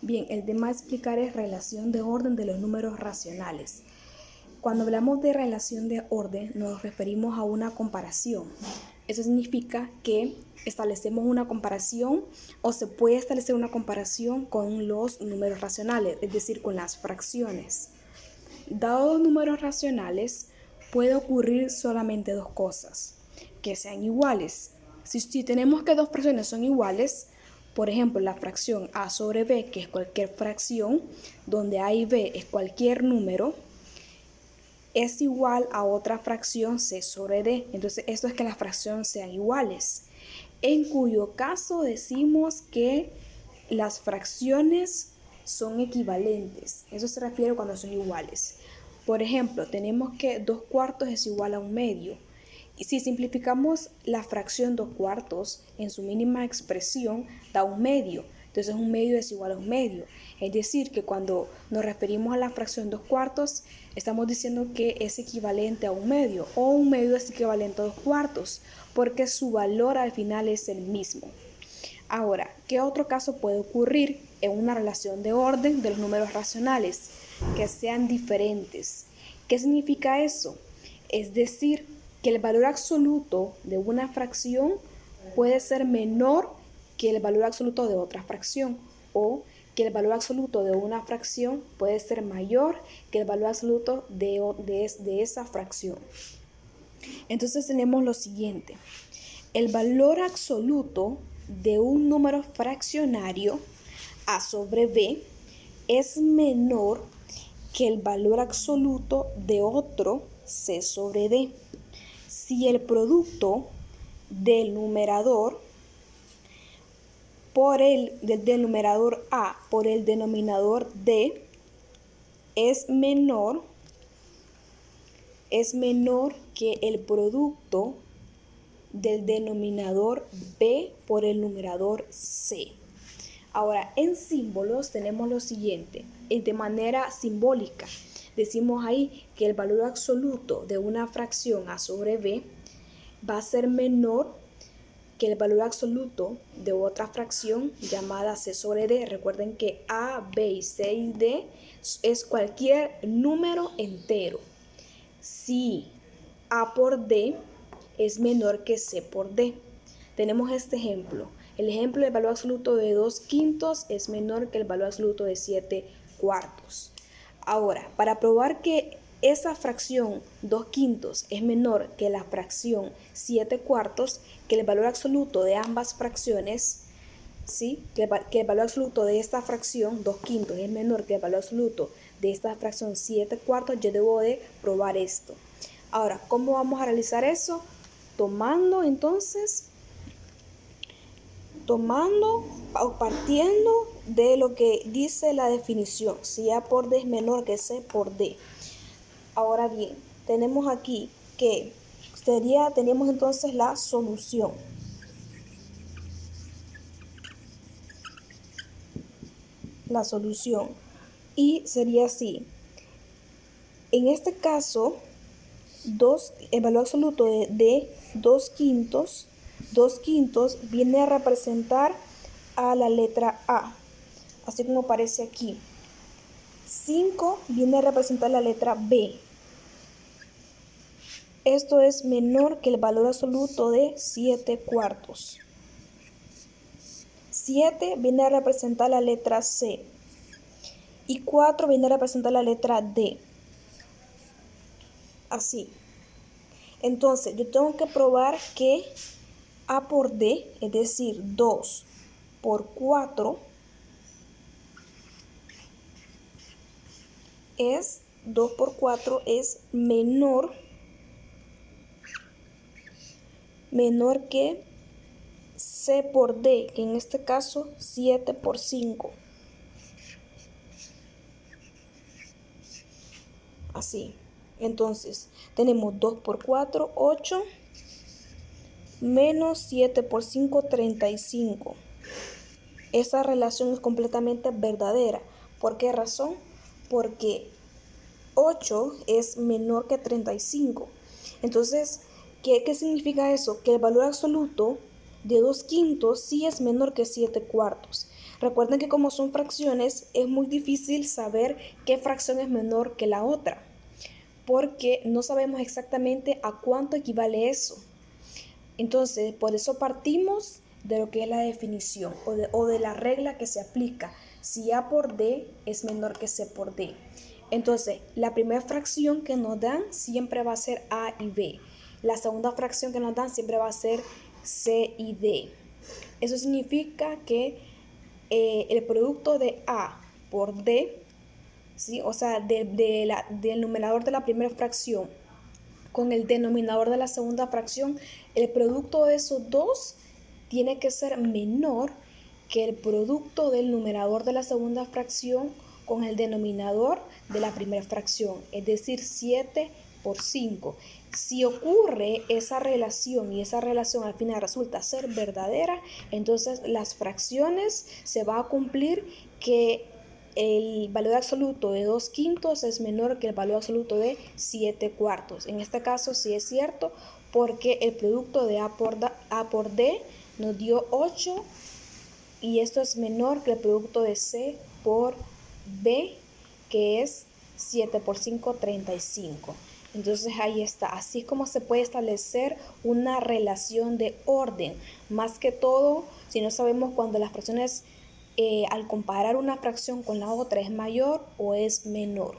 Bien, el tema a explicar es relación de orden de los números racionales. Cuando hablamos de relación de orden, nos referimos a una comparación. Eso significa que establecemos una comparación o se puede establecer una comparación con los números racionales, es decir, con las fracciones. Dados los números racionales, puede ocurrir solamente dos cosas, que sean iguales. Si tenemos que dos fracciones son iguales, por ejemplo, la fracción a sobre b, que es cualquier fracción, donde a y b es cualquier número, es igual a otra fracción c sobre d. Entonces, esto es que las fracciones sean iguales, en cuyo caso decimos que las fracciones son equivalentes. Eso se refiere cuando son iguales. Por ejemplo, tenemos que 2 cuartos es igual a 1 medio. Y si simplificamos la fracción 2 cuartos en su mínima expresión, da 1 medio. Entonces 1 medio es igual a 1 medio. Es decir, que cuando nos referimos a la fracción 2 cuartos, estamos diciendo que es equivalente a 1 medio, o 1 medio es equivalente a 2 cuartos, porque su valor al final es el mismo. Ahora, ¿qué otro caso puede ocurrir en una relación de orden de los números racionales? Que sean diferentes. ¿Qué significa eso? Es decir, que el valor absoluto de una fracción puede ser menor que el valor absoluto de otra fracción, o que el valor absoluto de una fracción puede ser mayor que el valor absoluto de esa fracción. Entonces tenemos lo siguiente: el valor absoluto de un número fraccionario a sobre b es menor que el valor absoluto de otro c sobre d si el producto del numerador del numerador a por el denominador d es menor que el producto del denominador b por el numerador c. Ahora, en símbolos tenemos lo siguiente. De manera simbólica, decimos ahí que el valor absoluto de una fracción a sobre b va a ser menor que el valor absoluto de otra fracción llamada c sobre d. Recuerden que a, b y c y d es cualquier número entero. Si a por d es menor que c por d. Tenemos este ejemplo. El ejemplo del valor absoluto de 2 quintos es menor que el valor absoluto de 7 cuartos. Ahora, para probar que esa fracción 2 quintos es menor que la fracción 7 cuartos, que el valor absoluto de ambas fracciones, ¿sí? que el valor absoluto de esta fracción 2 quintos es menor que el valor absoluto de esta fracción 7 cuartos, yo debo de probar esto. Ahora, ¿cómo vamos a realizar eso? Tomando o partiendo de lo que dice la definición, si a por d es menor que c por d. Ahora bien, tenemos aquí que tenemos entonces la solución. Y sería así. En este caso, el valor absoluto de 2 quintos viene a representar a la letra A, así como aparece aquí. 5 viene a representar la letra B. Esto es menor que el valor absoluto de 7 cuartos. 7 viene a representar la letra C. Y 4 viene a representar la letra D. Así. Entonces, yo tengo que probar que A por D, es decir, 2 por 4, es menor que C por D, que en este caso 7 por 5. Así. Entonces, tenemos 2 por 4, 8, menos 7 por 5, 35. Esa relación es completamente verdadera. ¿Por qué razón? Porque 8 es menor que 35. Entonces, ¿qué significa eso? Que el valor absoluto de 2/5 sí es menor que 7/4. Recuerden que como son fracciones, es muy difícil saber qué fracción es menor que la otra, porque no sabemos exactamente a cuánto equivale eso. Entonces, por eso partimos de lo que es la definición o de la regla que se aplica. Si A por D es menor que C por D. Entonces, la primera fracción que nos dan siempre va a ser A y B. La segunda fracción que nos dan siempre va a ser C y D. Eso significa que el producto de A por D, ¿sí? O sea, del numerador de la primera fracción con el denominador de la segunda fracción, el producto de esos dos tiene que ser menor que el producto del numerador de la segunda fracción con el denominador de la primera fracción, es decir, 7/5. Si ocurre esa relación y esa relación al final resulta ser verdadera, entonces las fracciones se va a cumplir que el valor absoluto de 2/5 es menor que el valor absoluto de 7/4. En este caso sí es cierto porque el producto de A por D nos dio 8 y esto es menor que el producto de C por B, que es 7/5, 35. Entonces ahí está, así es como se puede establecer una relación de orden. Más que todo, si no sabemos cuando las fracciones al comparar una fracción con la otra es mayor o es menor.